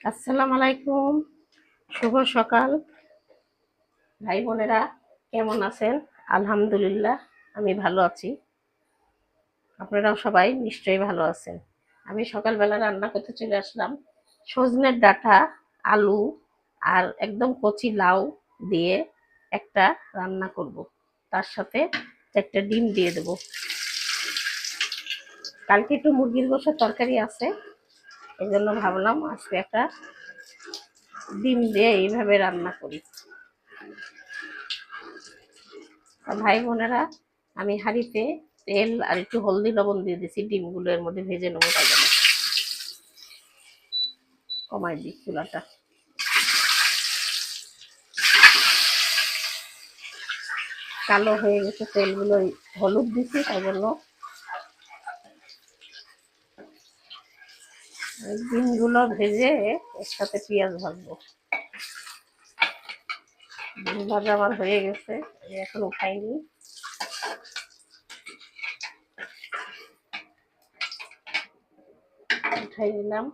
আসসালামু আলাইকুম, শুভ সকাল ভাই বোনেরা, কেমন আছেন? আলহামদুলিল্লাহ, আমি ভালো আছি। আপনারাও সবাই নিশ্চয়ই ভালো আছেন। আমি সকালবেলা রান্না করতে চলে আসলাম। সজনের ডাঁটা, আলু আর একদম কচি লাউ দিয়ে একটা রান্না করব। তার সাথে একটা ডিম দিয়ে দেব। কালকে একটু মুরগির গোশতের তরকারি আছে, এই জন্য ভাবলাম আজকে একটা ডিম দিয়ে এইভাবে রান্না করি। ভাই বোনেরা, আমি হাঁড়িতে তেল আর একটু হলদি লবণ দিয়ে দিছি, ডিমগুলো এর মধ্যে ভেজে নেবো। তাই জন্য কমাই দিই চুলাটা। কালো হয়ে গেছে তেলগুলো, হলুদ দিছি তাই জন্য। ডিমগুলো ভেজে এর সাথে পেঁয়াজ ভাজবো। ডিম ভাজা আমার হয়ে গেছে, এখন উঠাইনি। উঠাই নিলাম।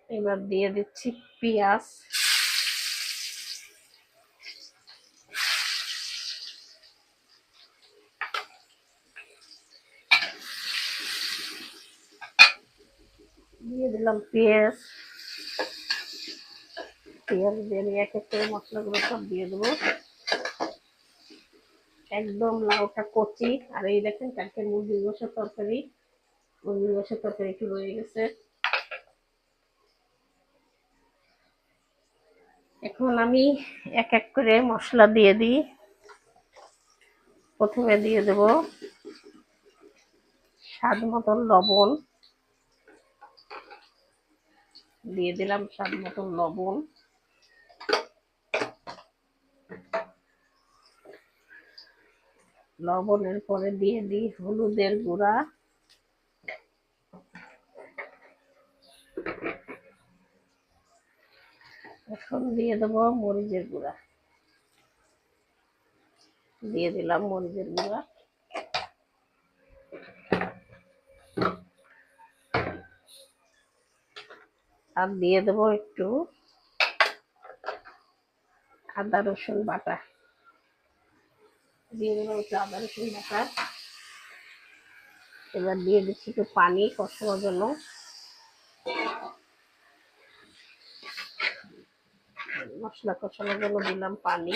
এবার দিয়ে দিচ্ছি পেঁয়াজ। দিয়ে দিলাম পেঁয়াজ। পেঁয়াজ দিয়ে নিয়ে এক এক করে মশলাগুলো সব দিয়ে দেবো। একদম লাউটা কচি। আর এই দেখেন কালকে মুরগির গোশতের তরকারি, মুরগির গোশতের তরকারি একটু রয়ে গেছে। এখন আমি এক এক করে মশলা দিয়ে দিই। প্রথমে দিয়ে দেব স্বাদ মতন লবণ। দিয়ে দিলাম স্বাদ মতন লবণ। লবণের পরে দিয়ে দিই হলুদের গুঁড়া। এখন দিয়ে দেবো মরিচের গুঁড়া। দিয়ে দিলাম মরিচের গুঁড়া। আর দিয়ে দেবো একটু আদা রসুন বাটা। দিয়ে দিলাম একটু আদা রসুন বাটা। এবার দিয়ে দিচ্ছি একটু পানি কষানোর জন্য। মশলা কষানোর জন্য দিলাম পানি।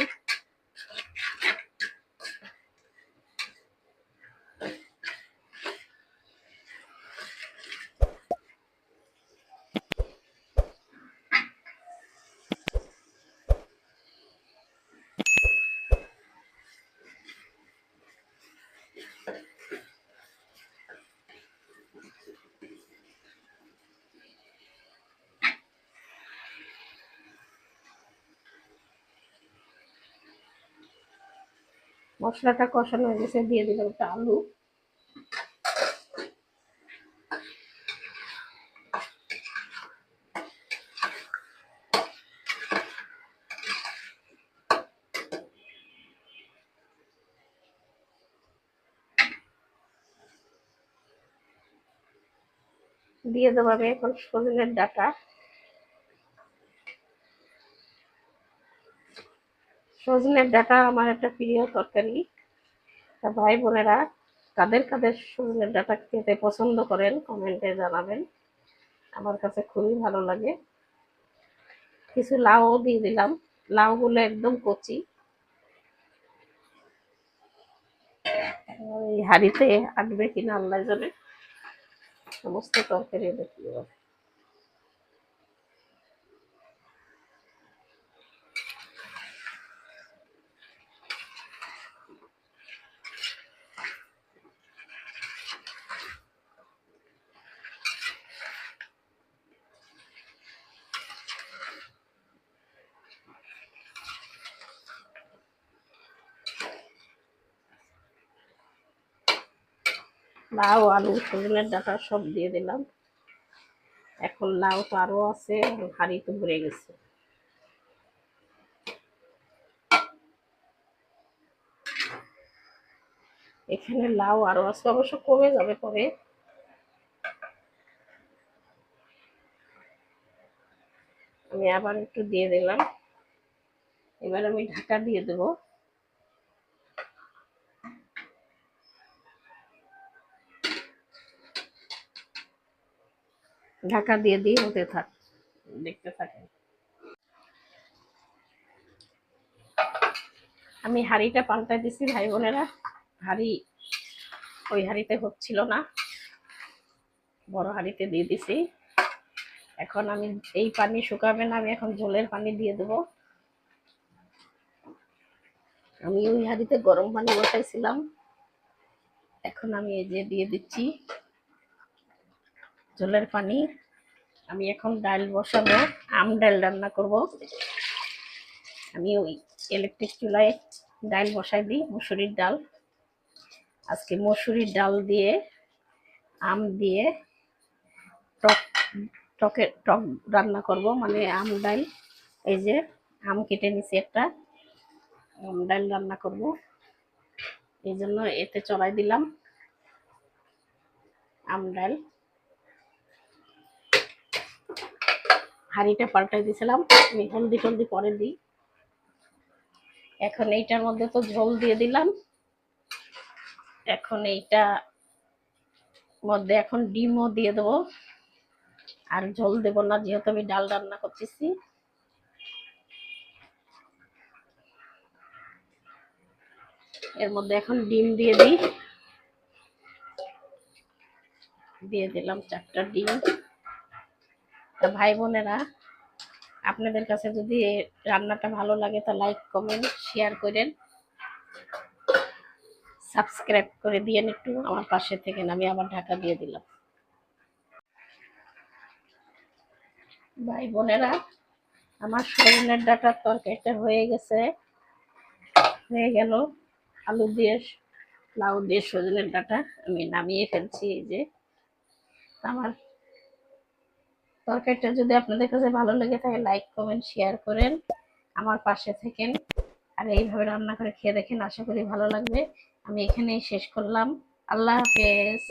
মশলাটা কষানো হয়ে গেছে, দিয়ে দিলাম একটা আলু। দিয়ে দেবো আমি এখন সজনের ডাঁটা। সজনের ডাঁটা আমার একটা প্রিয় তরকারি। তা ভাই বোনেরা, কাদের কাদের সজনের ডাঁটা খেতে পছন্দ করেন কমেন্টে জানাবেন। আমার কাছে খুবই ভালো লাগে। কিছু লাউ দিয়ে দিলাম। লাউগুলো একদম কচি। এই হাঁড়িতে আটবে কিনা আল্লাহ জানে। সমস্ত তরকারি দেখি এবার। লাউ আলু সজনের ডাঁটা সব দিয়ে দিলাম। এখন লাউ তো আরো আছে, হাঁড়ি তো ভরে গেছে। এখানে লাউ আরো আছে, অবশ্য কমে যাবে পরে। আমি আবার একটু দিয়ে দিলাম। এবার আমি ঢাকা দিয়ে দেব। ঢাকা দিয়ে দিয়ে হতে থাক, দেখতে থাকেন। আমি হাঁড়িটা পাল্টাই দিছি ভাই বোনেরা। হাঁড়ি ওই হাঁড়িতে হচ্ছিল না, বড় হাঁড়িতে দিয়ে দিছি। এখন আমি এই পানি শুকাবে না, আমি এখন ঝোলের পানি দিয়ে দেবো। আমি ওই হাঁড়িতে গরম পানি বসাইছিলাম, এখন আমি এই যে দিয়ে দিচ্ছি ঝোলের পানি। আমি এখন ডাল বসাবো, ডাল রান্না করব। আমি ওই ইলেকট্রিক চুলায় ডাল বসাই দিই, মসুরির ডাল। আজকে মসুরির ডাল দিয়ে আম দিয়ে টক টক রান্না করব, মানে ডাল। এই যে আম কেটে নিছি একটা, ডাল রান্না করব, এই জন্য এতে চড়াই দিলাম ডাল। হাঁড়িটা পাল্টাই দিয়েছিলাম, আমি হলদি টলদি পরে দিই। এখন এইটার মধ্যে তো ঝোল দিয়ে দিলাম, এখন এইটা মধ্যে এখন ডিমও দিয়ে দেবো। আর ঝোল দেব না, যেহেতু আমি ডাল রান্না করতেছি। এর মধ্যে এখন ডিম দিয়ে দিই, দিয়ে দিলাম 4টা ডিম। ভাই বোনেরা, আপনাদের কাছে যদি রান্নাটা ভালো লাগে তা লাইক কমেন্ট শেয়ার করেন, সাবস্ক্রাইব করে দিয়েন, একটু আমার পাশে থেকে। আমি আবার ঢাকা দিয়ে দিলাম। ভাই বোনেরা, আমার সজনের ডাঁটার তরকারিটা হয়ে গেছে, হয়ে গেল। আলু দিয়ে লাউ দিয়ে সজনের ডাঁটা আমি নামিয়ে ফেলছি। এই যে আমার তরকারিটা যদি আপনাদের কাছে ভালো লাগে থাকে লাইক কমেন্ট শেয়ার করেন, আমার পাশে থাকেন, আর এইভাবে রান্না করে খেয়ে দেখেন, আশা করি ভালো লাগবে। আমি এখানেই শেষ করলাম। আল্লাহ হাফেজ।